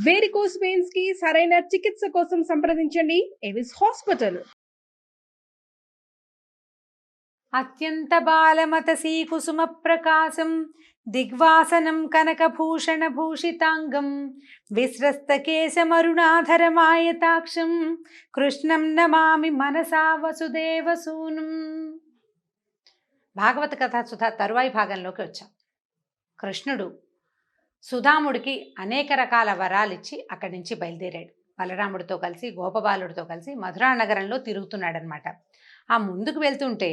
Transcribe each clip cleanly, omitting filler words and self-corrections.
Varicose veins కి సరైన చికిత్స కోసం సంప్రదించండి ఎవిస్ హాస్పిటల్. అత్యంత బాలమతసీ కుసుమ ప్రకాశం దిగ్వాసనం కనకభూషణ భూషితాంగం విస్రస్తకేశమరుణాధరమాయతాక్షం కృష్ణం నమామి మనసా వసుదేవసూనం. భాగవత కథా సుధా తరువాయి భాగంలోకి వచ్చాం. కృష్ణుడు సుధాముడికి అనేక రకాల వరాలు ఇచ్చి అక్కడి నుంచి బయలుదేరాడు. బలరాముడితో కలిసి గోపబాలుడితో కలిసి మధురా నగరంలో తిరుగుతున్నాడనమాట. ఆ ముందుకు వెళ్తుంటే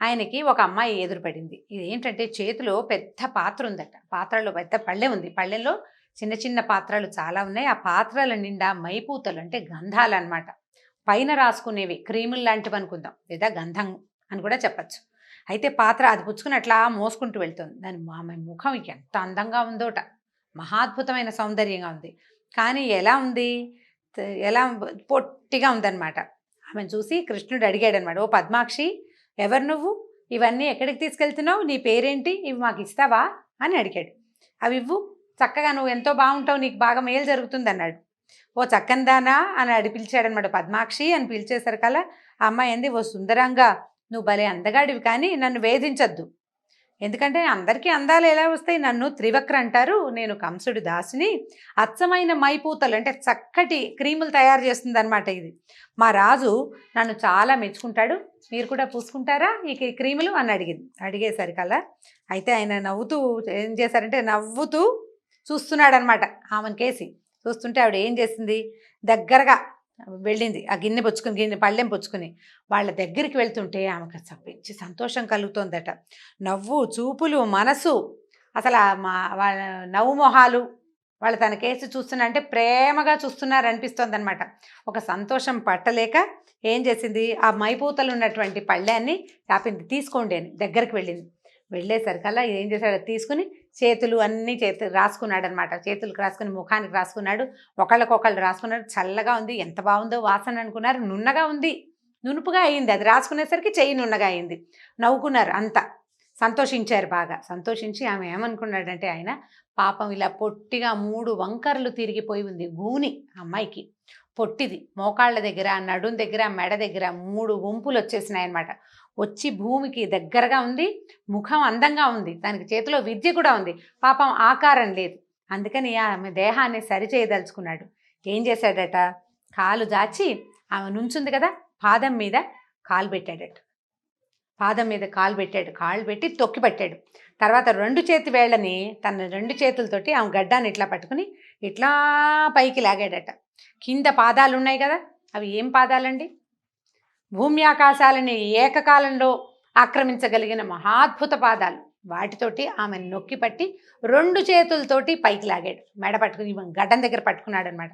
ఆయనకి ఒక అమ్మాయి ఎదురుపడింది. ఇది ఏంటంటే చేతిలో పెద్ద పాత్ర ఉందట. పాత్రలో పెద్ద పళ్ళె ఉంది. పళ్ళెల్లో చిన్న చిన్న పాత్రలు చాలా ఉన్నాయి. ఆ పాత్రల నిండా మైపూతలు అంటే గంధాలు అనమాట. పైన రాసుకునేవి క్రీములు లాంటివి అనుకుందాం, లేదా గంధం అని కూడా చెప్పచ్చు. అయితే పాత్ర అది పుచ్చుకుని అట్లా మోసుకుంటూ వెళ్తుంది. దాని ఆమె ముఖం ఎంత అందంగా ఉందోట, మహాద్భుతమైన సౌందర్యంగా ఉంది. కానీ ఎలా ఉంది, ఎలా పొట్టిగా ఉందన్నమాట. ఆమెను చూసి కృష్ణుడు అడిగాడు అనమాట, ఓ పద్మాక్షి, ఎవరు నువ్వు, ఇవన్నీ ఎక్కడికి తీసుకెళ్తున్నావు, నీ పేరేంటి, ఇవి మాకు ఇస్తావా అని అడిగాడు. అవి ఇవ్వు, చక్కగా నువ్వు ఎంతో బాగుంటావు, నీకు బాగా మేలు జరుగుతుంది అన్నాడు. ఓ చక్కనిదానా అని పిలిచాడనమాట. పద్మాక్షి అని పిలిచేసరికల్లా ఆ అమ్మాయి ఏంది, ఓ సుందరంగా నువ్వు భలే అందగాడివి, కానీ నన్ను వేధించద్దు, ఎందుకంటే అందరికీ అందాలు ఎలా వస్తాయి, నన్ను త్రివక్ర అంటారు, నేను కంసుడి దాసిని, అచ్చమైన మైపూతలు అంటే చక్కటి క్రీములు తయారు చేస్తుంది అనమాట. ఇది మా రాజు నన్ను చాలా మెచ్చుకుంటాడు, మీరు కూడా పూసుకుంటారా ఈ క్రీములు అని అడిగేసరికల్లా అయితే ఆయన నవ్వుతూ ఏం చేశారంటే నవ్వుతూ చూస్తున్నాడు అనమాట. ఆమెను కేసి చూస్తుంటే ఆవిడ ఏం చేసింది, దగ్గరగా వెళ్ళింది. ఆ గిన్నె పళ్ళెం పుచ్చుకుని వాళ్ళ దగ్గరికి వెళ్తుంటే ఆమెకు మంచి సంతోషం కలుగుతోందట. నవ్వు, చూపులు, మనసు, అసలు వాళ్ళ నవ్వు మొహాలు, వాళ్ళు తన కేసు చూస్తున్నా అంటే ప్రేమగా చూస్తున్నారు అనిపిస్తోంది అనమాట. ఒక సంతోషం పట్టలేక ఏం చేసింది, ఆ మైపూతలు ఉన్నటువంటి పళ్ళాన్ని చాపింది. తీసుకోండి అని దగ్గరికి వెళ్ళింది. వెళ్ళేసరికల్లా ఏం చేశాడు, తీసుకుని చేతులు రాసుకున్నాడు అనమాట. చేతులకు రాసుకుని ముఖానికి రాసుకున్నాడు, ఒకళ్ళకొకళ్ళు రాసుకున్నాడు. చల్లగా ఉంది, ఎంత బాగుందో వాసన అనుకున్నారు. నున్నగా ఉంది, నునుపుగా అయింది. అది రాసుకునేసరికి చెయ్యి నున్నగా అయింది. నవ్వుకున్నారు, అంతా సంతోషించారు. బాగా సంతోషించి ఆమె ఏమనుకున్నాడంటే, ఆయన పాపం ఇలా పొట్టిగా 3 వంకరలు తిరిగిపోయి ఉంది గూని అమ్మాయికి. పొట్టిది, మోకాళ్ళ దగ్గర, నడుం దగ్గర, మెడ దగ్గర 3 వంపులు వచ్చేసినాయి అనమాట. వచ్చి భూమికి దగ్గరగా ఉంది, ముఖం అందంగా ఉంది, దానికి చేతిలో విద్య కూడా ఉంది, పాపం ఆకారం లేదు. అందుకని ఆమె దేహాన్ని సరిచేయదలుచుకున్నాడు. ఏం చేశాడట, కాలు జాచి ఆమె నుంచుంది కదా, పాదం మీద కాలు పెట్టాడట. పాదం మీద కాలు పెట్టాడు. కాళ్ళు పెట్టి తొక్కి పట్టాడు. తర్వాత 2 చేతి వేళ్ళని తన 2 చేతులతోటి ఆమె గడ్డాన్ని ఇట్లా పట్టుకుని ఇట్లా పైకి లాగాడట. కింద పాదాలు ఉన్నాయి కదా, అవి ఏం పాదాలండి, భూమి ఆకాశాలని ఏకకాలంలో ఆక్రమించగలిగిన మహాద్భుత పాదాలు. వాటితోటి ఆమెను నొక్కి పట్టి 2 చేతులతోటి పైకి లాగాడు. మెడ పట్టుకుని గడ్డం దగ్గర పట్టుకున్నాడు అనమాట.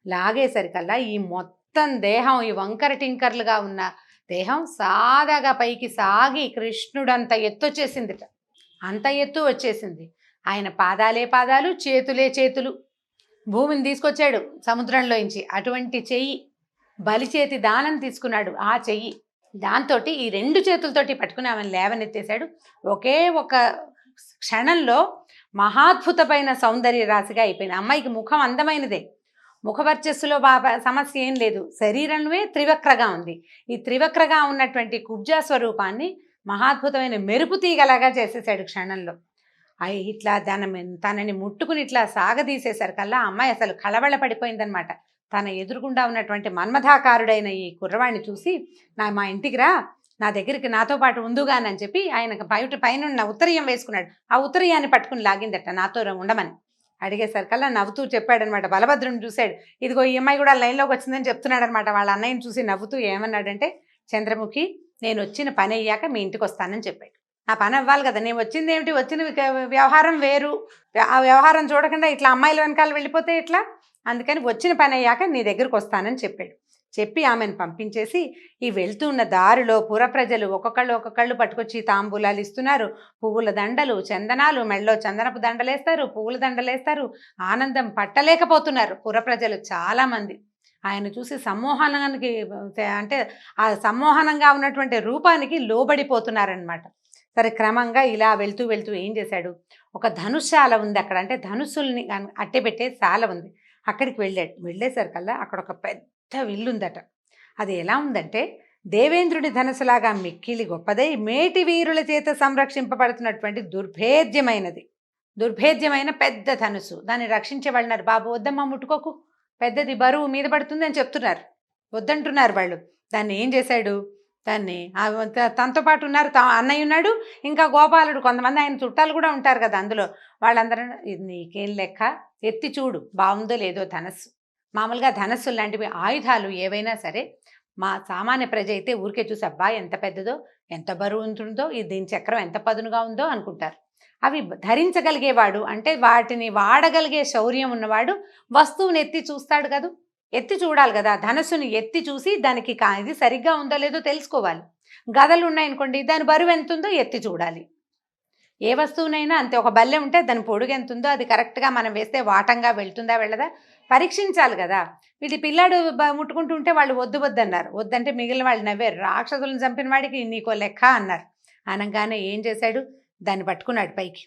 లాగేసరికల్లా ఈ మొత్తం దేహం, ఈ వంకర టింకర్లుగా ఉన్న దేహం సాదాగా పైకి సాగి కృష్ణుడంత ఎత్తు వచ్చేసిందిట. అంత ఎత్తు వచ్చేసింది. ఆయన పాదాలే పాదాలు, చేతులే చేతులు. భూమిని తీసుకొచ్చాడు సముద్రంలోంచి. అటువంటి చెయ్యి, బలిచేతి దానం తీసుకున్నాడు ఆ చెయ్యి. దాంతో ఈ 2 చేతులతోటి పట్టుకుని ఆమెను లేవనెత్తేశాడు. ఒకే ఒక క్షణంలో మహాద్భుతమైన సౌందర్య రాశిగా అయిపోయింది. అమ్మాయికి ముఖం అందమైనదే, ముఖవర్చస్సులో సమస్య ఏం లేదు, శరీరమే త్రివక్రగా ఉంది. ఈ త్రివక్రగా ఉన్నటువంటి కుబ్జా స్వరూపాన్ని మహాద్భుతమైన మెరుపు తీగలాగా చేసేసాడు క్షణంలో. ఇట్లా తనని ముట్టుకుని ఇట్లా సాగదీసేసరికల్లా అమ్మాయి అసలు కళవళ పడిపోయిందనమాట. తన ఎదురుగుండా ఉన్నటువంటి మన్మథాకారుడైన ఈ కుర్రవాణ్ణి చూసి, మా ఇంటికి రా, నా దగ్గరికి నాతో పాటు ఉందుగానని చెప్పి ఆయనకు పైన ఉత్తరీయం వేసుకున్నాడు. ఆ ఉత్తరీయాన్ని పట్టుకుని లాగిందట, నాతో ఉండమని. అడిగేసరికల్లా నవ్వుతూ చెప్పాడనమాట. బలభద్రుని చూశాడు, ఇదిగో ఈ అమ్మాయి కూడా లైన్లోకి వచ్చిందని చెప్తున్నాడు అనమాట. వాళ్ళ అన్నయ్యని చూసి నవ్వుతూ ఏమన్నాడంటే, చంద్రముఖి, నేను వచ్చిన పని అయ్యాక మీ ఇంటికి వస్తానని చెప్పాడు. ఆ పని అవ్వాలి కదా, నేను వచ్చింది ఏమిటి, వచ్చిన వ్యవహారం వేరు, ఆ వ్యవహారం చూడకుండా ఇట్లా అమ్మాయిల వెనకాల వెళ్ళిపోతే ఎట్లా, అందుకని వచ్చిన పని అయ్యాక నీ దగ్గరకు వస్తానని చెప్పాడు. చెప్పి ఆమెను పంపించేసి ఈ వెళ్తున్న దారిలో పుర ప్రజలు ఒక్కొక్కళ్ళు పట్టుకొచ్చి తాంబూలాలు ఇస్తున్నారు. పువ్వుల దండలు, చందనాలు, మెళ్ళో చందనపు దండలేస్తారు, పువ్వుల దండలేస్తారు. ఆనందం పట్టలేకపోతున్నారు పుర ప్రజలు చాలామంది. ఆయన చూసి సమ్మోహనానికి, అంటే ఆ సమ్మోహనంగా ఉన్నటువంటి రూపానికి లోబడిపోతున్నారనమాట. సరే, క్రమంగా ఇలా వెళ్తూ ఏం చేశాడు, ఒక ధనుశాల ఉంది అక్కడ, అంటే ధనుస్సుల్ని అట్టెపెట్టే శాల ఉంది. అక్కడికి వెళ్ళాడు. వెళ్ళేసరికల్లా అక్కడ ఒక పెద్ద విల్లుందట. అది ఎలా ఉందంటే దేవేంద్రుడి ధనస్సులాగా మిక్కిలి గొప్పదై మేటి వీరుల చేత సంరక్షింపబడుతున్నటువంటి దుర్భేద్యమైన పెద్ద ధనుసు. దాన్ని రక్షించే వాళ్ళన్నారు, బాబు వద్దమ్మా ముట్టుకోకు, పెద్దది బరువు మీద పడుతుంది అని చెప్తున్నారు, వద్దంటున్నారు వాళ్ళు. దాన్ని ఏం చేశాడు, దాన్ని తనతో పాటు ఉన్నారు, అన్నయ్య ఉన్నాడు, ఇంకా గోపాలుడు, కొంతమంది ఆయన చుట్టాలు కూడా ఉంటారు కదా అందులో. వాళ్ళందరూ ఇది నీకేం లెక్క, ఎత్తి చూడు బాగుందో లేదో ధనస్సు. మామూలుగా ధనస్సు లాంటివి ఆయుధాలు ఏవైనా సరే మా సామాన్య ప్రజ అయితే ఊరికే చూసి అబ్బా ఎంత పెద్దదో, ఎంత బరువు ఉంటుందో, దీని చక్రం ఎంత పదునుగా ఉందో అనుకుంటారు. అవి ధరించగలిగేవాడు అంటే వాటిని వాడగలిగే శౌర్యం ఉన్నవాడు వస్తువుని ఎత్తి చూస్తాడు కదా, ఎత్తి చూడాలి కదా. ధనస్సుని ఎత్తి చూసి దానికి ఇది సరిగ్గా ఉందో లేదో తెలుసుకోవాలి. గదలు ఉన్నాయనుకోండి, దాని బరువు ఎంత ఉందో ఎత్తి చూడాలి. ఏ వస్తువునైనా అంతే, ఒక బల్లె ఉంటే దాని పొడుగు ఎంత ఉందో అది కరెక్ట్గా మనం వేస్తే వాటంగా వెళ్తుందా వెళ్ళదా పరీక్షించాలి కదా. వీటి పిల్లాడు ముట్టుకుంటూ ఉంటే వాళ్ళు వద్దు అన్నారు. వద్దంటే మిగిలిన వాళ్ళు నవ్వారు, రాక్షసులను చంపిన వాడికి నీకో లెక్క అన్నారు. అనగానే ఏం చేశాడు, దాన్ని పట్టుకున్నాడు పైకి,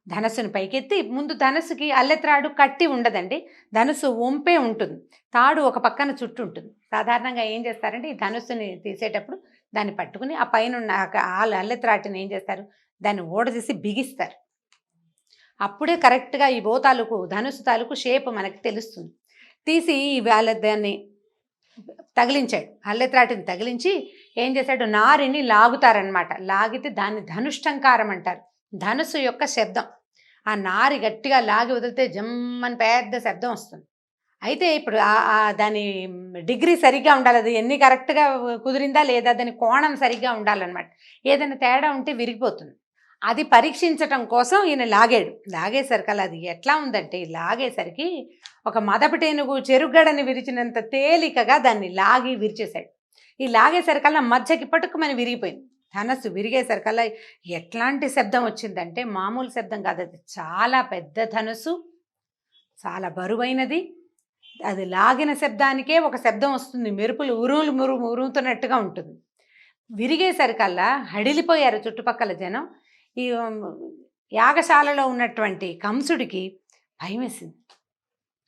ధనస్సును పైకెత్తి. ముందు ధనస్సుకి అల్లెత్రాడు కట్టి ఉండదండి, ధనుస్సు వంపే ఉంటుంది, తాడు ఒక పక్కన చుట్టూ ఉంటుంది. సాధారణంగా ఏం చేస్తారంటే ఈ ధనుస్సుని తీసేటప్పుడు దాన్ని పట్టుకుని ఆ పైన ఉన్న అల్లెత్రాటిని ఏం చేస్తారు, దాన్ని ఓడదీసి బిగిస్తారు. అప్పుడే కరెక్ట్గా ఈ ధనుస్సు తాలూకు షేప్ మనకి తెలుస్తుంది. తీసి దాన్ని తగిలించాడు, అల్లెత్రాటిని తగిలించి ఏం చేశాడు, నారిని లాగుతారనమాట. లాగితే దాన్ని ధనుష్టంకారం అంటారు, ధనుస్సు యొక్క శబ్దం. ఆ నారి గట్టిగా లాగి వదిలితే జమ్మని పెద్ద శబ్దం వస్తుంది. అయితే ఇప్పుడు దాని డిగ్రీ సరిగ్గా ఉండాలి, అది ఎన్ని కరెక్ట్గా కుదిరిందా లేదా, దాని కోణం సరిగ్గా ఉండాలన్నమాట. ఏదైనా తేడా ఉంటే విరిగిపోతుంది. అది పరీక్షించటం కోసం ఈయన లాగేసరికి అది ఎట్లా ఉందంటే, లాగేసరికి ఒక మదపటేనుగు చెరుగడని విరిచినంత తేలికగా దాన్ని లాగి విరిచేశాడు. ఈ లాగేసరికల్లా మధ్యకి పట్టుకుమని విరిగిపోయింది. ధనస్సు విరిగేసరికల్లా ఎట్లాంటి శబ్దం వచ్చిందంటే మామూలు శబ్దం కాదు, అది చాలా పెద్ద ధనుసు, చాలా బరువైనది. అది లాగిన శబ్దానికే ఒక శబ్దం వస్తుంది, మెరుపులు ఉరుముతున్నట్టుగా ఉంటుంది. విరిగేసరికల్లా హడిలిపోయారు చుట్టుపక్కల జనం. ఈ యాగశాలలో ఉన్నటువంటి కంసుడికి భయం వేసింది.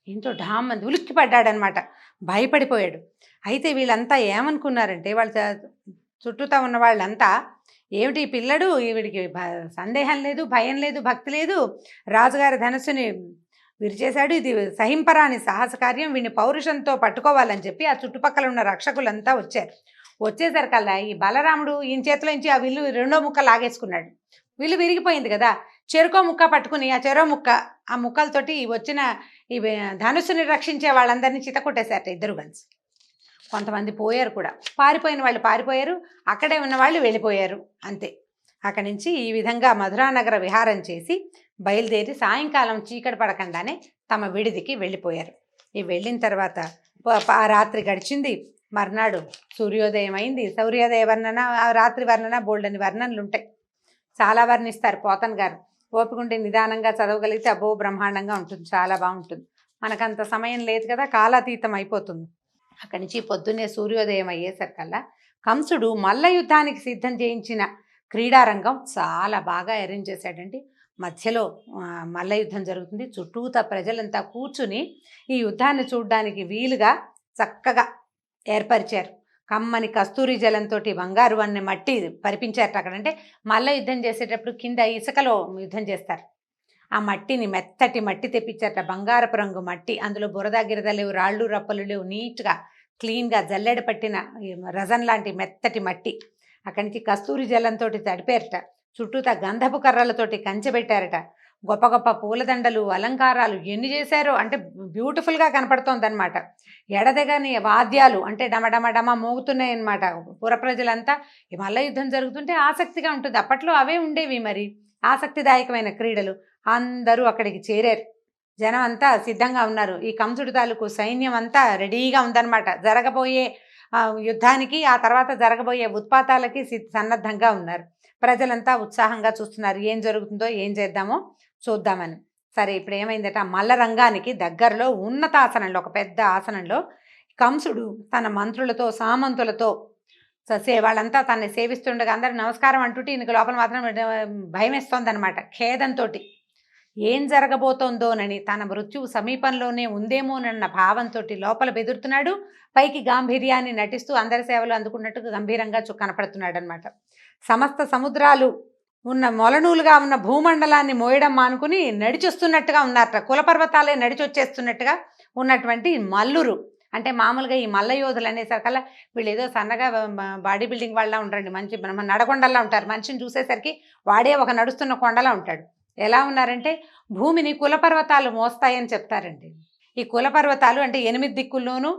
ఏంటో ఢామంది ఉలిక్కి పడ్డాడనమాట, భయపడిపోయాడు. అయితే వీళ్ళంతా ఏమనుకున్నారంటే, వాళ్ళ చుట్టూతా ఉన్న వాళ్ళంతా ఏమిటి ఈ పిల్లడు, వీడికి సందేహం లేదు, భయం లేదు, భక్తి లేదు, రాజుగారి ధనస్సుని విరిచేశాడు, ఇది సహింపరాని సాహస కార్యం, వీడిని పౌరుషంతో పట్టుకోవాలని చెప్పి ఆ చుట్టుపక్కల ఉన్న రక్షకులంతా వచ్చారు. వచ్చేసరికల్లా ఈ బలరాముడు ఈయన చేతిలో నుంచి ఆ విల్లు రెండో ముక్క లాగేసుకున్నాడు. విల్లు విరిగిపోయింది కదా, చెరుకో ముక్క పట్టుకుని ఆ ముక్కలతోటి వచ్చిన ఈ ధనుస్సుని రక్షించే వాళ్ళందరినీ చితకొట్టేశారట ఇద్దరు కలిసి. కొంతమంది పోయారు కూడా, పారిపోయిన వాళ్ళు పారిపోయారు, అక్కడే ఉన్న వాళ్ళు వెళ్ళిపోయారు అంతే. అక్కడి నుంచి ఈ విధంగా మధురానగర విహారం చేసి బయలుదేరి సాయంకాలం చీకటి పడకుండానే తమ విడిదికి వెళ్ళిపోయారు. ఈ వెళ్ళిన తర్వాత ఆ రాత్రి గడిచింది. మర్నాడు సూర్యోదయం అయింది. సూర్యోదయ వర్ణన, రాత్రి వర్ణన, బోల్డని వర్ణనలు ఉంటాయి, చాలా వర్ణిస్తారు పోతన్ గారు. ఓపికంటే నిదానంగా చదవగలిగితే అబ్బో బ్రహ్మాండంగా ఉంటుంది, చాలా బాగుంటుంది. మనకంత సమయం లేదు కదా, కాలాతీతం అయిపోతుంది. అక్కడి నుంచి పొద్దున్నే సూర్యోదయం అయ్యేసరికల్లా కంసుడు మల్ల యుద్ధానికి సిద్ధం చేయించిన క్రీడారంగం చాలా బాగా అరేంజ్ చేశాడండి. మధ్యలో మల్ల యుద్ధం జరుగుతుంది. చుట్టూతా ప్రజలంతా కూర్చుని ఈ యుద్ధాన్ని చూడడానికి వీలుగా చక్కగా ఏర్పరిచారు. కమ్మని కస్తూరి జలంతో బంగారు అనే మట్టి పరిపించారట అక్కడ. అంటే మల్ల యుద్ధం చేసేటప్పుడు కింద ఇసుకలో యుద్ధం చేస్తారు. ఆ మట్టిని మెత్తటి మట్టి తెప్పించారట, బంగారపు రంగు మట్టి. అందులో బురద గిరద లేవు, రాళ్ళు రప్పలు లేవు, నీట్గా క్లీన్గా జల్లెడ పట్టిన రజన్ లాంటి మెత్తటి మట్టి. అక్కడి నుంచి కస్తూరి జలంతో తడిపారట. చుట్టూతా గంధపు కర్రలతోటి కంచెబెట్టారట. గొప్ప గొప్ప పూలదండలు, అలంకారాలు ఎన్ని చేశారో, అంటే బ్యూటిఫుల్గా కనపడుతోంది అనమాట. ఎడదెగని వాద్యాలు అంటే డమడమడమ మోగుతున్నాయి అనమాట. పుర ప్రజలంతా ఈ మల్ల యుద్ధం జరుగుతుంటే ఆసక్తిగా ఉంటుంది. అప్పట్లో అవే ఉండేవి మరి, ఆసక్తిదాయకమైన క్రీడలు. అందరూ అక్కడికి చేరారు. జనం అంతా సిద్ధంగా ఉన్నారు. ఈ కంసుడి తాలూకు సైన్యం అంతా రెడీగా ఉందన్నమాట. జరగబోయే యుద్ధానికి, ఆ తర్వాత జరగబోయే ఉత్పాతాలకి సన్నద్ధంగా ఉన్నారు. ప్రజలంతా ఉత్సాహంగా చూస్తున్నారు, ఏం జరుగుతుందో, ఏం చేద్దామో చూద్దామని. సరే, ఇప్పుడు ఏమైందట, మల్ల రంగానికి దగ్గరలో ఉన్నతాసనంలో, ఒక పెద్ద ఆసనంలో కంసుడు తన మంత్రులతో, సామంతులతో వాళ్ళంతా తనని సేవిస్తుండగా అందరు నమస్కారం అంటుంటే ఈయనకు లోపల మాత్రం భయం వేస్తోంది అనమాట. ఖేదంతో ఏం జరగబోతోందోనని, తన మృత్యువు సమీపంలోనే ఉందేమోనన్న భావంతో లోపల బెదురుతున్నాడు. పైకి గాంభీర్యాన్ని నటిస్తూ అందరి సేవలు అందుకున్నట్టుగా గంభీరంగా కనపడుతున్నాడు అనమాట. సమస్త సముద్రాలు ఉన్న మొలనూలుగా ఉన్న భూమండలాన్ని మోయడం మానుకుని నడిచొస్తున్నట్టుగా ఉన్నారట. కులపర్వతాలే నడిచొచ్చేస్తున్నట్టుగా ఉన్నటువంటి మల్లురు. అంటే మామూలుగా ఈ మల్ల యోధులు అనేసరికల్లా వీళ్ళు ఏదో సన్నగా బాడీ బిల్డింగ్ వాళ్ళ ఉంటారండి. మంచి నడకొండల్లా ఉంటారు. మనిషిని చూసేసరికి వాడే ఒక నడుస్తున్న కొండలా ఉంటాడు. ఎలా ఉన్నారంటే భూమిని కులపర్వతాలు మోస్తాయని చెప్తారండి. ఈ కులపర్వతాలు అంటే 8 దిక్కుల్లోనూ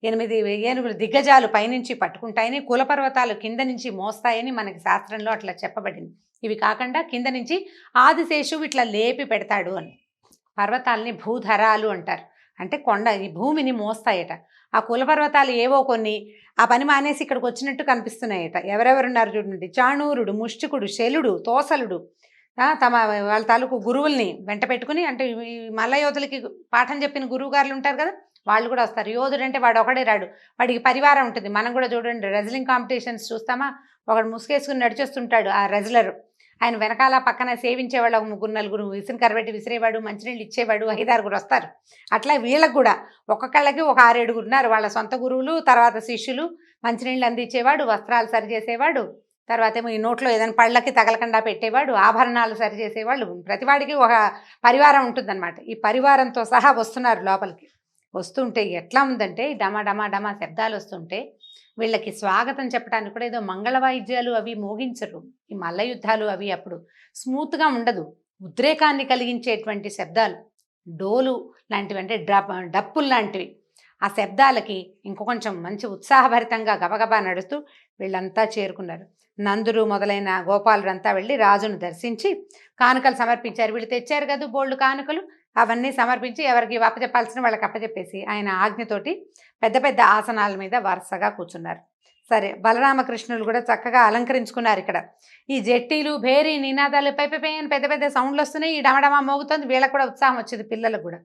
8 ఏనుగులు దిగ్గజాలు పైనుంచి పట్టుకుంటాయని, కులపర్వతాలు కింద నుంచి మోస్తాయని మనకి శాస్త్రంలో అట్లా చెప్పబడింది. ఇవి కాకుండా కింద నుంచి ఆదిశేషువు ఇట్లా లేపి పెడతాడు అని. పర్వతాలని భూధరాలు అంటారు. అంటే కొండ ఈ భూమిని మోస్తాయట. ఆ కులపర్వతాలు ఏవో కొన్ని ఆ పని మానేసి ఇక్కడికి వచ్చినట్టు కనిపిస్తున్నాయట. ఎవరెవరున్నారు చూడండి. చాణూరుడు, ముష్టికుడు, శలుడు, తోసలుడు తమ వాళ్ళ తాలూకు గురువుల్ని వెంట పెట్టుకుని, అంటే ఈ మల్ల యోధులకి పాఠం చెప్పిన గురువు గారులు ఉంటారు కదా, వాళ్ళు కూడా వస్తారు. యోధుడు అంటే వాడు ఒకడే రాడు, వాడికి పరివారం ఉంటుంది. మనం కూడా చూడండి రెజ్లింగ్ కాంపిటీషన్స్ చూస్తామా, ఒకడు ముసుగేసుకుని నడిచేస్తుంటాడు ఆ రెజ్లర్. ఆయన వెనకాల పక్కన సేవించేవాళ్ళు ఒక 3-4 విసిరి కరబెట్టి విసిరేవాడు, మంచినీళ్ళు ఇచ్చేవాడు, 5-6 వస్తారు. అట్లా వీళ్ళకు కూడా ఒక్కొక్కళ్ళకి ఒక 6-7 ఉన్నారు వాళ్ళ సొంత గురువులు, తర్వాత శిష్యులు. మంచినీళ్ళు అందించేవాడు, వస్త్రాలు సరిచేసేవాడు, తర్వాత ఏమో ఈ నోట్లో ఏదైనా పళ్ళకి తగలకుండా పెట్టేవాడు, ఆభరణాలు సరిచేసేవాళ్ళు. ప్రతివాడికి ఒక పరివారం ఉంటుందన్నమాట. ఈ పరివారంతో సహా వస్తున్నారు లోపలికి. వస్తుంటే ఎట్లా ఉందంటే డమా డమా డమా శబ్దాలు వస్తుంటే వీళ్ళకి స్వాగతం చెప్పడానికి కూడా ఏదో మంగళ వాయిద్యాలు అవి మోగించరు. ఈ మల్ల యుద్ధాలు అవి అప్పుడు స్మూత్గా ఉండదు. ఉద్రేకాన్ని కలిగించేటువంటి శబ్దాలు, డోలు లాంటివి, అంటే డప్పులు లాంటివి. ఆ శబ్దాలకి ఇంకొంచెం మంచి ఉత్సాహభరితంగా గబగబా నడుస్తూ వీళ్ళంతా చేరుకున్నారు. నందురు మొదలైన గోపాలుడంతా వెళ్ళి రాజును దర్శించి కానుకలు సమర్పించారు. వీళ్ళు తెచ్చారు కదా బోల్డ్ కానుకలు, అవన్నీ సమర్పించి ఎవరికి అప్పచెప్పాల్సిన వాళ్ళకి అప్పచెప్పేసి ఆయన ఆజ్ఞతోటి పెద్ద పెద్ద ఆసనాల మీద వరుసగా కూర్చున్నారు. సరే, బలరామకృష్ణులు కూడా చక్కగా అలంకరించుకున్నారు. ఇక్కడ ఈ జట్టీలు భేరీ నినాదాలు పై అని పెద్ద పెద్ద సౌండ్లు వస్తున్నాయి. ఈ డమడమా మోగుతుంది. వీళ్ళకు కూడా ఉత్సాహం వచ్చింది, పిల్లలకు కూడా.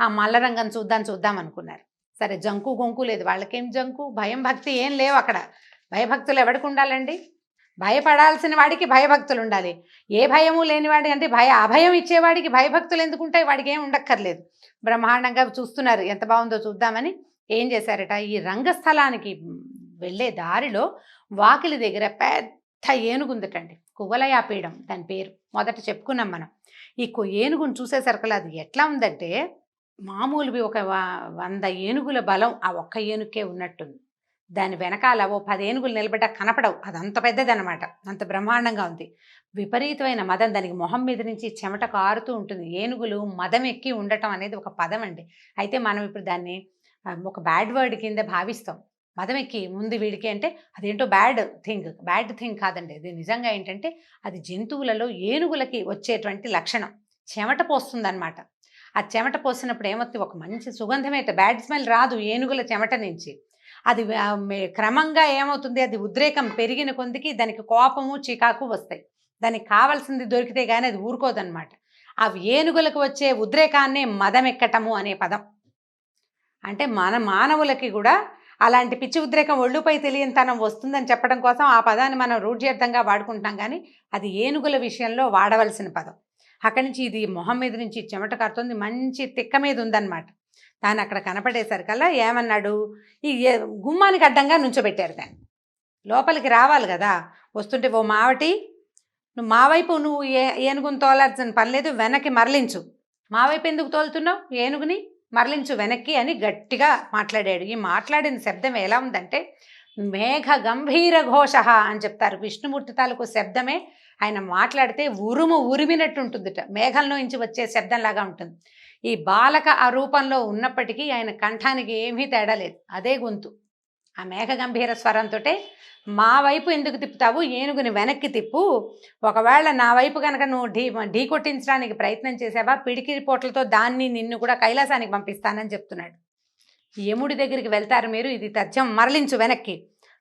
ఆ మల్లరంగం చూద్దాం అనుకున్నారు. సరే, జంకు గొంకు లేదు. వాళ్ళకేం జంకు, భయం భక్తి ఏం లేవు అక్కడ. భయభక్తులు ఎవరికి ఉండాలండి? భయపడాల్సిన వాడికి భయభక్తులు ఉండాలి. ఏ భయము లేనివాడి, అంటే అభయం ఇచ్చేవాడికి భయభక్తులు ఎందుకుంటాయి? వాడికి ఏం ఉండక్కర్లేదు. బ్రహ్మాండంగా చూస్తున్నారు. ఎంత బాగుందో చూద్దామని ఏం చేశారట, ఈ రంగస్థలానికి వెళ్ళే దారిలో వాకిలి దగ్గర పెద్ద ఏనుగుందటండి. కువలయాపీఠం దాని పేరు. మొదట చెప్పుకున్నాం మనం. ఈ ఏనుగును చూసేసరికి అది ఎట్లా ఉందంటే మామూలువి ఒక 100 ఏనుగుల బలం ఆ ఒక్క ఏనుగుకే ఉన్నట్టుంది. దాని వెనకాల ఓ 10 ఏనుగులు నిలబడ్డ కనపడవు. అదంత పెద్దదనమాట. అంత బ్రహ్మాండంగా ఉంది. విపరీతమైన మదం. దానికి మొహం మీద నుంచి చెమట కారుతూ ఉంటుంది. ఏనుగులు మదం ఎక్కి ఉండటం అనేది ఒక పదం అండి. అయితే మనం ఇప్పుడు దాన్ని ఒక బ్యాడ్ వర్డ్ కింద భావిస్తాం. మదం ఎక్కి ముందు వీడికి అంటే అదేంటో బ్యాడ్ థింగ్ కాదండి. అది నిజంగా ఏంటంటే అది జంతువులలో ఏనుగులకి వచ్చేటువంటి లక్షణం. చెమట పోస్తుందన్నమాట. ఆ చెమట పోసినప్పుడు ఏమవుతుంది, ఒక మంచి సుగంధమైతే బ్యాడ్ స్మెల్ రాదు ఏనుగుల చెమట నుంచి. అది క్రమంగా ఏమవుతుంది, అది ఉద్రేకం పెరిగిన కొందికి దానికి కోపము చికాకు వస్తాయి. దానికి కావాల్సింది దొరికితే కానీ అది ఊరుకోదన్నమాట. ఆ ఏనుగులకు వచ్చే ఉద్రేకాన్నే మదమెక్కటము అనే పదం. అంటే మన మానవులకి కూడా అలాంటి పిచ్చి ఉద్రేకం ఒళ్ళుపై తెలియనితనం వస్తుందని చెప్పడం కోసం ఆ పదాన్ని మనం రూఢ్యర్థంగా వాడుకుంటాం. కానీ అది ఏనుగుల విషయంలో వాడవలసిన పదం. అక్కడి నుంచి ఇది మొహం మీద నుంచి చెమట కారుతుంది. మంచి తిక్క మీద ఉందన్నమాట. దాన్ని అక్కడ కనపడేసరికల్లా ఏమన్నాడు, ఈ గుమ్మానికి అడ్డంగా నుంచోబెట్టారు. దాన్ని లోపలికి రావాలి కదా. వస్తుంటే, ఓ మావటి, నువ్వు మా వైపు నువ్వు ఏనుగుని తోలాల్సిన పని లేదు, వెనక్కి మరలించు. మా వైపు ఎందుకు తోలుతున్నావు? ఏనుగుని మరలించు వెనక్కి అని గట్టిగా మాట్లాడాడు. ఈ మాట్లాడిన శబ్దం ఎలా ఉందంటే మేఘ గంభీర ఘోష అని చెప్తారు. విష్ణుమూర్తి తాలూకు శబ్దమే ఆయన మాట్లాడితే ఉరిమినట్టు ఉంటుందిట. మేఘంలో నుంచి వచ్చే శబ్దంలాగా ఉంటుంది. ఈ బాలక ఆ రూపంలో ఉన్నప్పటికీ ఆయన కంఠానికి ఏమీ తేడా లేదు. అదే గొంతు. ఆ మేఘ గంభీర స్వరంతో, మా వైపు ఎందుకు తిప్పుతావు, ఏనుగుని వెనక్కి తిప్పు. ఒకవేళ నా వైపు కనుక నువ్వు ఢీ కొట్టించడానికి ప్రయత్నం చేసావా, పిడికిరి పోట్లతో నిన్ను కూడా కైలాసానికి పంపిస్తానని చెప్తున్నాడు. యముడి దగ్గరికి వెళ్తారు మీరు, ఇది తథ్యం, మరలించు వెనక్కి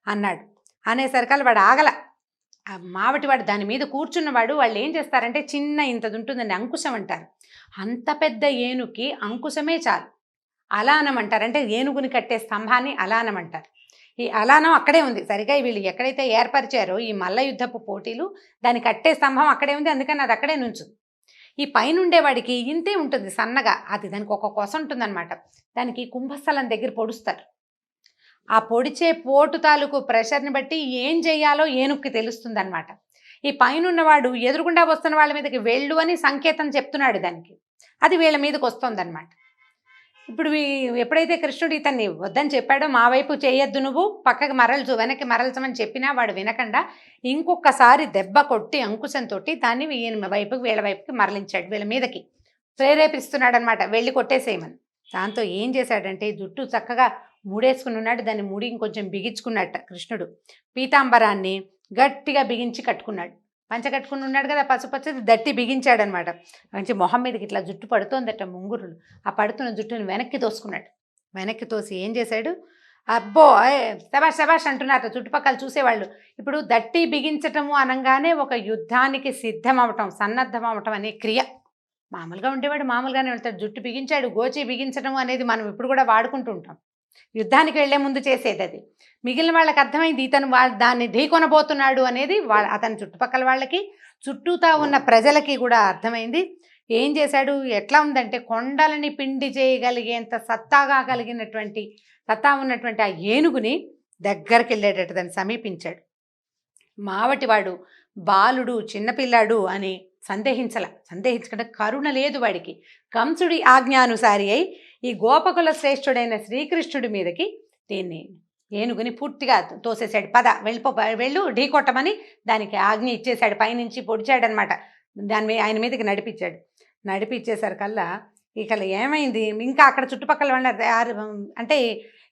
అన్నాడు. అనేసరికల్ వాడు ఆగల. ఆ మావటివాడు దాని మీద కూర్చున్నవాడు. వాళ్ళు ఏం చేస్తారంటే చిన్న ఇంతది ఉంటుందండి, అంకుశం అంటారు. అంత పెద్ద ఏనుగుకి అంకుశమే చాలు. అలానం అంటారు. అంటే ఏనుగుని కట్టే స్తంభాన్ని అలానం అంటారు. ఈ అలానం అక్కడే ఉంది. సరిగా వీళ్ళు ఎక్కడైతే ఏర్పరిచారో ఈ మల్ల యుద్ధపు పోటీలు, దాన్ని కట్టే స్తంభం అక్కడే ఉంది. అందుకని అది అక్కడే నుంచుంది. ఈ పైన ఉండేవాడికి ఇంతే ఉంటుంది సన్నగా, అది దానికి ఒక కొస ఉంటుందన్నమాట. దానికి కుంభస్థలం దగ్గర పొడుస్తారు. ఆ పొడిచే పోటు తాలూకు ప్రెషర్ని బట్టి ఏం చేయాలో ఏనుగుకి తెలుస్తుంది అనమాట. ఈ పైన ఉన్నవాడు ఎదురుగుండా వస్తున్న వాళ్ళ మీదకి వెళ్ళు అని సంకేతం చెప్తున్నాడు దానికి, అది వీళ్ళ మీదకి వస్తుందన్నమాట. ఇప్పుడు ఎప్పుడైతే కృష్ణుడు ఇతన్ని వద్దని చెప్పాడో, మా వైపు చేయొద్దు, నువ్వు పక్కకి మరల్చు, వెనక్కి మరల్చమని చెప్పినా వాడు వినకుండా ఇంకొకసారి దెబ్బ కొట్టి అంకుశంతో దాన్ని ఈయన వైపుకి వీళ్ళ వైపుకి మరలించాడు, వీళ్ళ మీదకి ప్రేరేపిస్తున్నాడు అనమాట, వెళ్ళి కొట్టేసేయమని. దాంతో ఏం చేశాడంటే జుట్టు చక్కగా మూడేసుకుని ఉన్నాడు, దాన్ని ముడి ఇంకొంచెం బిగించుకున్నట్ట కృష్ణుడు. పీతాంబరాన్ని గట్టిగా బిగించి కట్టుకున్నాడు, పంచ కట్టుకుని ఉన్నాడు కదా పసుపచ్చది, దట్టి బిగించాడనమాట. మంచి మొహం మీదకి ఇట్లా జుట్టు పడుతోందట ముంగురులు. ఆ పడుతున్న జుట్టుని వెనక్కి తోసుకున్నాడు. వెనక్కి తోసి ఏం చేశాడు, అబ్బో శబాష్ శబాష్ అంటున్నారు చుట్టుపక్కల చూసేవాళ్ళు. ఇప్పుడు దట్టి బిగించటము అనగానే ఒక యుద్ధానికి సిద్ధం అవటం, సన్నద్ధం అవటం అనే క్రియ. మామూలుగా ఉండేవాడు మామూలుగానే వెళ్తాడు, జుట్టు బిగించాడు, గోచి బిగించడం అనేది మనం ఇప్పుడు కూడా వాడుకుంటూ ఉంటాం. యుద్ధానికి వెళ్లే ముందు చేసేది అది. మిగిలిన వాళ్ళకి అర్థమైంది ఇతను దాన్ని ఢీకొనబోతున్నాడు అనేది, అతని చుట్టుపక్కల వాళ్ళకి, చుట్టూతా ఉన్న ప్రజలకి కూడా అర్థమైంది. ఏం చేశాడు, ఎట్లా ఉందంటే కొండలని పిండి చేయగలిగేంత సత్తా ఉన్నటువంటి ఆ ఏనుగుని దగ్గరికి వెళ్ళేటట్టు దాన్ని సమీపించాడు. మావటివాడు బాలుడు చిన్నపిల్లాడు అని సందేహించకుండా కరుణ లేదు వాడికి. కంసుడి ఆజ్ఞానుసారి అయి ఈ గోపకుల శ్రేష్ఠుడైన శ్రీకృష్ణుడి మీదకి దీన్ని ఏనుగుని పూర్తిగా తోసేశాడు. పద వెళ్ళు ఢీకొట్టమని దానికి ఆజ్ఞ ఇచ్చేశాడు. పైనుంచి పొడిచాడనమాట, ఆయన మీదకి నడిపించేసరికల్లా ఇక ఏమైంది, ఇంకా అక్కడ చుట్టుపక్కల వాళ్ళ అంటే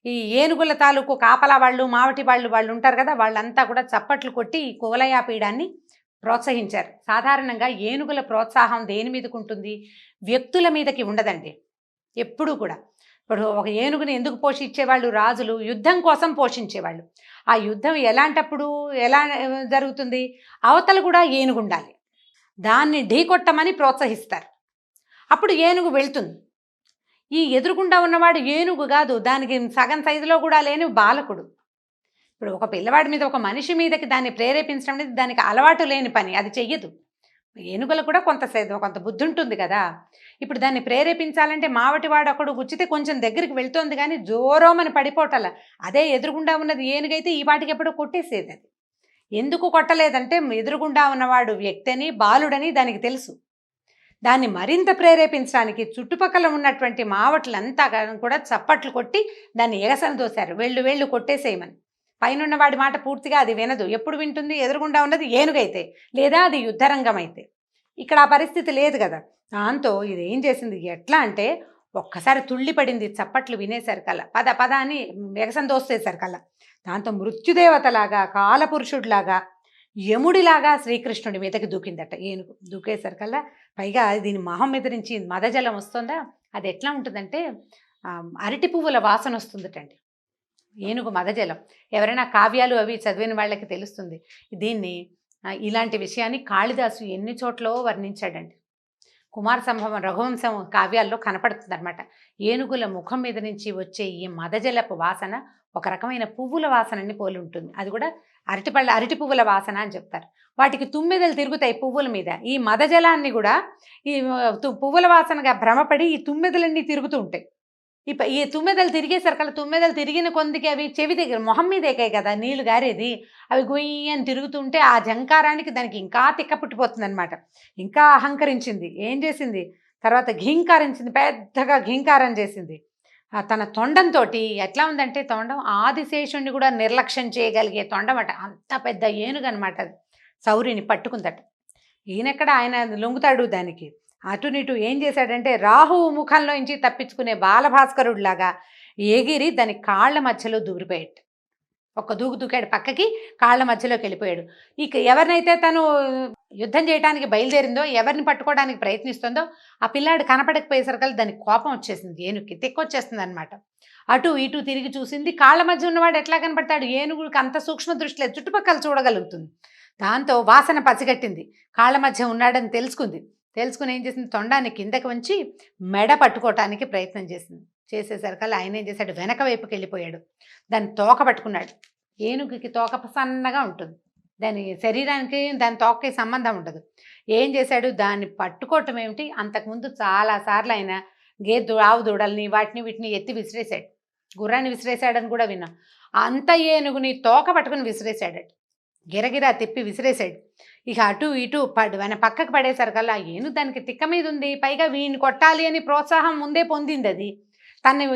ఈ ఏనుగుల తాలూకు కాపలా వాళ్ళు, మావటి వాళ్ళు ఉంటారు కదా, వాళ్ళంతా కూడా చప్పట్లు కొట్టి ఈ కువలయాపీడాన్ని ప్రోత్సహించారు. సాధారణంగా ఏనుగుల ప్రోత్సాహం దేని మీదకి ఉంటుంది, వ్యక్తుల మీదకి ఉండదండి ఎప్పుడూ కూడా. ఇప్పుడు ఒక ఏనుగుని ఎందుకు పోషించేవాళ్ళు, రాజులు యుద్ధం కోసం పోషించేవాళ్ళు. ఆ యుద్ధం ఎలాంటప్పుడు ఎలా జరుగుతుంది, అవతల కూడా ఏనుగు ఉండాలి, దాన్ని ఢీకొట్టమని ప్రోత్సహిస్తారు, అప్పుడు ఏనుగు వెళ్తుంది. ఈ ఎదురుగుండా ఉన్నవాడు ఏనుగు కాదు, దానికి సగం సైజులో కూడా లేని బాలకుడు. ఇప్పుడు ఒక పిల్లవాడి మీద, ఒక మనిషి మీదకి దాన్ని ప్రేరేపించడం అనేది దానికి అలవాటు లేని పని, అది చెయ్యదు. ఏనుగులకు కూడా కొంత బుద్ధి ఉంటుంది కదా. ఇప్పుడు దాన్ని ప్రేరేపించాలంటే మావటివాడు అక్కడ గుచ్చితే కొంచెం దగ్గరికి వెళ్తోంది కానీ జోరోమని పడిపోవటల. అదే ఎదురుగుండా ఉన్నది ఏనుగైతే ఈ వాటికి ఎప్పుడో కొట్టేసేది. అది ఎందుకు కొట్టలేదంటే ఎదురుగుండా ఉన్నవాడు వ్యక్తి అని, బాలుడని దానికి తెలుసు. దాన్ని మరింత ప్రేరేపించడానికి చుట్టుపక్కల ఉన్నటువంటి మావట్లంతా కూడా చప్పట్లు కొట్టి దాన్ని ఎగసన దోశారు, వెళ్ళు కొట్టేసేయమని. పైన వాడి మాట పూర్తిగా అది వినదు. ఎప్పుడు వింటుంది, ఎదురుగుండా ఉన్నది ఏనుగైతే, లేదా అది యుద్ధరంగం అయితే. ఇక్కడ ఆ పరిస్థితి లేదు కదా. దాంతో ఇది ఏం చేసింది, ఎట్లా అంటే ఒక్కసారి తుళ్ళిపడింది చప్పట్లు వినేసరికల్లా, పద అని ఎగసన దోసేసరికల్లా. దాంతో మృత్యుదేవతలాగా, కాలపురుషుడిలాగా, యముడిలాగా శ్రీకృష్ణుడి మీదకి దూకిందట ఏనుగు. దూకేసరికల్లా పైగా దీని మొహం మీద నుంచి మదజలం వస్తుందా, అది ఎట్లా ఉంటుందంటే అరటి పువ్వుల వాసన వస్తుందటండి ఏనుగు మదజలం. ఎవరైనా కావ్యాలు అవి చదివిన వాళ్ళకి తెలుస్తుంది. దీన్ని ఇలాంటి విషయాన్ని కాళిదాసు ఎన్ని చోట్ల వర్ణించాడండి. కుమార సంభవం, రఘువంశం కావ్యాల్లో కనపడుతుంది అనమాట. ఏనుగుల ముఖం మీద నుంచి వచ్చే ఈ మదజలపు వాసన ఒక రకమైన పువ్వుల వాసనని పోలి ఉంటుంది. అది కూడా అరటి పువ్వుల వాసన అని చెప్తారు. వాటికి తుమ్మెదలు తిరుగుతాయి పువ్వుల మీద. ఈ మదజలాన్ని కూడా ఈ పువ్వుల వాసనగా భ్రమపడి ఈ తుమ్మెదలన్నీ తిరుగుతూ ఉంటాయి. ఈ తుమ్మెదలు తిరిగేసరికల్లా, తుమ్మెదలు తిరిగిన కొందికి అవి చెవి దగ్గర మొహం మీద ఎక్కాయి కదా నీళ్లు గారేది, అవి గొయ్యి అని తిరుగుతుంటే ఆ జంకారానికి దానికి ఇంకా తిక్క పుట్టిపోతుంది అనమాట. ఇంకా అహంకరించింది. ఏం చేసింది, తర్వాత ఘీంకారించింది, పెద్దగా ఘీంకారం చేసింది. తన తొండంతో ఎట్లా ఉందంటే, తొండం ఆదిశేషుణ్ణి కూడా నిర్లక్ష్యం చేయగలిగే తొండం అట. అంత పెద్ద ఏనుగు అనమాట. సౌరిని పట్టుకుందట. ఈయనెక్కడ, ఆయన లొంగుతాడు దానికి. అటునిటు ఏం చేశాడంటే రాహువు ముఖంలో నుంచి తప్పించుకునే బాలభాస్కరుడిలాగా ఎగిరి దాని కాళ్ళ మధ్యలో దూరిపోయాడు. ఒక్క దూకాడు పక్కకి, కాళ్ళ మధ్యలోకి వెళ్ళిపోయాడు. ఇక ఎవరినైతే తను యుద్ధం చేయడానికి బయలుదేరిందో, ఎవరిని పట్టుకోవడానికి ప్రయత్నిస్తుందో ఆ పిల్లాడు కనపడకపోయేసరికల్లా దానికి కోపం వచ్చేసింది, ఏనుగుకి తెక్కొచ్చేస్తుంది అనమాట. అటు ఇటు తిరిగి చూసింది. కాళ్ళ మధ్య ఉన్నవాడు ఎట్లా కనపడతాడు, ఏనుగుకి అంత సూక్ష్మ దృష్టి లేదు, చుట్టుపక్కల చూడగలుగుతుంది. దాంతో వాసన పసిగట్టింది, కాళ్ళ మధ్య ఉన్నాడని తెలుసుకుని ఏం చేసింది, తొండాన్ని కిందకి వంచి మెడ పట్టుకోవటానికి ప్రయత్నం చేసేసరికల్లా ఆయన ఏం చేశాడు, వెనక వైపుకి వెళ్ళిపోయాడు. దాన్ని తోక పట్టుకున్నాడు. ఏనుగుకి తోక సన్నగా ఉంటుంది, దాని శరీరానికి దాని తోకకి సంబంధం ఉండదు. ఏం చేశాడు, దాన్ని పట్టుకోవటం ఏమిటి, అంతకుముందు చాలా సార్లు ఆయన ఆవు దూడల్ని వాటిని వీటిని ఎత్తి విసిరేశాడు. గుర్రాన్ని విసిరేశాడని కూడా విన్నాం. అంత ఏనుగుని తోక పట్టుకుని విసిరేశాడట, గిరగిరా తిప్పి విసిరేశాడు. ఇక అటు ఇటు ఆయన పక్కకు పడేసరికల్లా ఆ ఏనుగు దానికి తిక్క మీద ఉంది, పైగా వీడిని కొట్టాలి అని ప్రోత్సాహం ముందే పొందింది. అది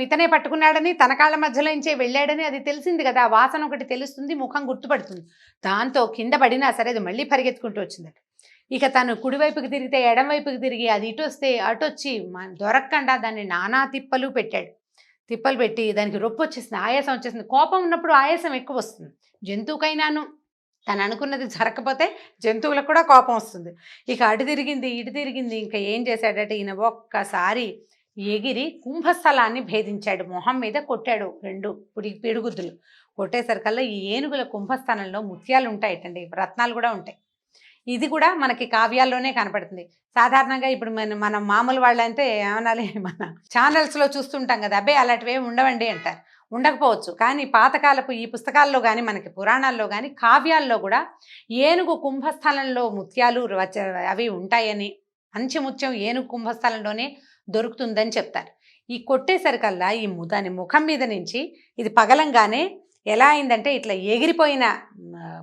ఇతనే పట్టుకున్నాడని, తన కాళ్ళ మధ్యలో నుంచే వెళ్ళాడని అది తెలిసింది కదా, ఆ వాసన ఒకటి తెలుస్తుంది, ముఖం గుర్తుపడుతుంది. దాంతో కింద పడినా సరే అది మళ్ళీ పరిగెత్తుకుంటూ వచ్చిందట. ఇక తను కుడివైపుకి తిరిగితే ఎడం వైపుకి తిరిగి, అది ఇటు వస్తే అటు వచ్చి దొరకకుండా దాన్ని నానా తిప్పలు పెట్టాడు. తిప్పలు పెట్టి దానికి రొప్పి వచ్చేసింది, ఆయాసం వచ్చేసింది. కోపం ఉన్నప్పుడు ఆయాసం ఎక్కువ వస్తుంది. జంతువుకైనాను తను అనుకున్నది జరగకపోతే జంతువులకు కూడా కోపం వస్తుంది. ఇక అటు తిరిగింది ఇటు తిరిగింది. ఇంకా ఏం చేశాడట ఈయన, ఒక్కసారి ఎగిరి కుంభస్థలాన్ని భేదించాడు, మొహం మీద కొట్టాడు 2 పిడుగుద్దులు. కొట్టేసరికల్లా ఈ ఏనుగుల కుంభస్థానంలో ముత్యాలు ఉంటాయటండి, రత్నాలు కూడా ఉంటాయి. ఇది కూడా మనకి కావ్యాల్లోనే కనపడుతుంది. సాధారణంగా ఇప్పుడు మనం మామూలు వాళ్ళంటే ఏమనాలి, మన ఛానల్స్లో చూస్తుంటాం కదా, అబ్బే అలాంటివి ఏమి ఉండవండి అంటారు. ఉండకపోవచ్చు, కానీ పాతకాలపు ఈ పుస్తకాల్లో కానీ మనకి పురాణాల్లో కానీ కావ్యాల్లో కూడా ఏనుగు కుంభస్థలంలో ముత్యాలు అవి ఉంటాయని, మంచి ముత్యం ఏనుగు కుంభస్థలంలోనే దొరుకుతుందని చెప్తారు. ఈ కొట్టేసరికల్లా దాని ముఖం మీద నుంచి ఇది పగలంగానే ఎలా అయిందంటే, ఇట్లా ఎగిరిపోయిన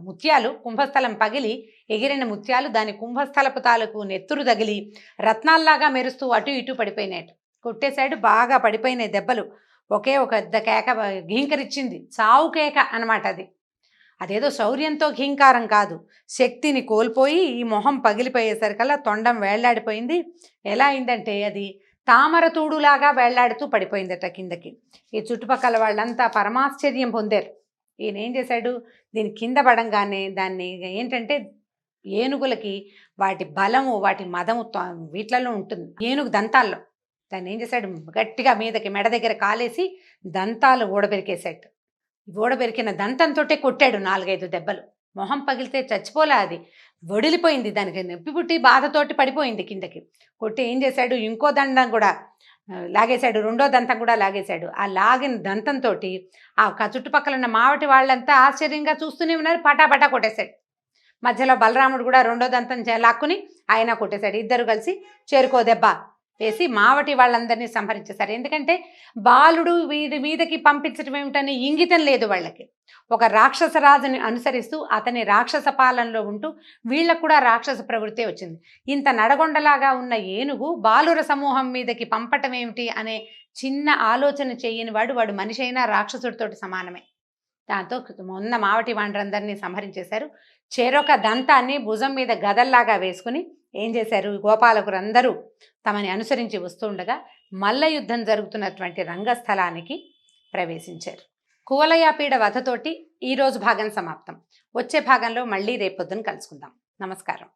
ముత్యాలు, కుంభస్థలం పగిలి ఎగిరిన ముత్యాలు దాని కుంభస్థలపు తాలూకు నెత్తురు తగిలి రత్నాల్లాగా మెరుస్తూ అటు ఇటు పడిపోయినాయట. కొట్టేశాడు, బాగా పడిపోయినాయి దెబ్బలు. ఒకే ఒక పెద్ద కేక ఘీంకరిచ్చింది, చావు కేక అనమాట అది. అదేదో శౌర్యంతో ఘీంకారం కాదు, శక్తిని కోల్పోయి ఈ మొహం పగిలిపోయేసరికల్లా తొండం వేళ్లాడిపోయింది. ఎలా అయిందంటే అది తామరతూడులాగా వేళ్లాడుతూ పడిపోయిందట కిందకి. ఈ చుట్టుపక్కల వాళ్ళంతా పరమాశ్చర్యం పొందారు. ఈయన ఏం చేశాడు, దీని కింద పడంగానే దాన్ని ఏంటంటే, ఏనుగులకి వాటి బలము వాటి మదము వీటిలలో ఉంటుంది, ఏనుగు దంతాల్లో. దాన్ని ఏం చేశాడు, గట్టిగా మీదకి మెడ దగ్గర కాలేసి దంతాలు ఊడబెరికేశాడు. ఊడబెరికిన దంతంతో కొట్టాడు 4-5 దెబ్బలు. మొహం పగిలితే చచ్చిపోలే, అది వడిలిపోయింది, దానికి నొప్పి పుట్టి బాధతోటి పడిపోయింది కిందకి. కొట్టి ఏం చేశాడు, ఇంకో దండం కూడా లాగేశాడు, 2వ దంతం కూడా లాగేశాడు. ఆ లాగిన దంతంతో ఆ చుట్టుపక్కల ఉన్న మావటి వాళ్ళంతా ఆశ్చర్యంగా చూస్తూనే ఉన్నారు. పటాపటా కొట్టేశాడు. మధ్యలో బలరాముడు కూడా 2వ దంతం లాక్కుని ఆయన కొట్టేశాడు. ఇద్దరు కలిసి చేరుకో దెబ్బ వేసి మావటి వాళ్ళందరినీ సంహరించేశారు. ఎందుకంటే బాలుడు వీడి మీదకి పంపించడం ఏమిటని ఇంగితం లేదు వాళ్ళకి. ఒక రాక్షస రాజుని అనుసరిస్తూ అతని రాక్షస పాలనలో ఉంటూ వీళ్ళకు కూడా రాక్షస ప్రవృత్తి వచ్చింది. ఇంత నడగొండలాగా ఉన్న ఏనుగు బాలుర సమూహం మీదకి పంపటం ఏమిటి అనే చిన్న ఆలోచన చేయని వాడు మనిషి అయినా రాక్షసుడితోటి సమానమే. దాంతో మొన్న మావటి వాండ్రందరినీ సంహరించేశారు. చెరొక దంతాన్ని భుజం మీద గదల్లాగా వేసుకుని ఏం చేశారు, గోపాలకులందరూ తమని అనుసరించి వస్తుండగా మల్ల యుద్ధం జరుగుతున్నటువంటి రంగస్థలానికి ప్రవేశించారు. కువలయాపీడ వధతోటి ఈరోజు భాగం సమాప్తం. వచ్చే భాగంలో మళ్ళీ రేపొద్దున కలుసుకుందాం. నమస్కారం.